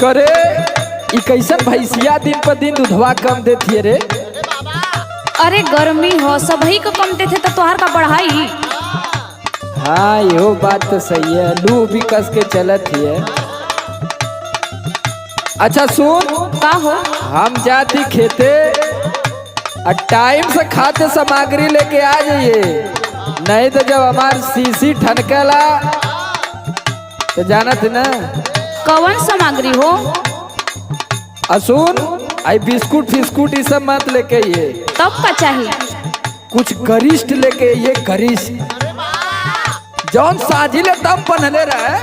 करे ई कैसन भैंसिया दिन पर दिन दूधवा कम देती है रे। अरे गर्मी हो सभी को कम देते तो तोहार का बढ़ाई। हाँ यो बात तो सही है, लू भी कस के चलत है। अच्छा सुन का हो हम जाती खेते और टाइम से खाद्य सामग्री लेके आ जाइए, नहीं तो जब हमार सीसी ठनकेला तो जानत ना। कौन सामग्री हो? असुन आई बिस्कुट फिस्कुट ये सब मत लेके ये, तब का चाहिए? कुछ गरिष्ठ लेके ये गरिष्ठ जौन साजिले दम बनले रहे।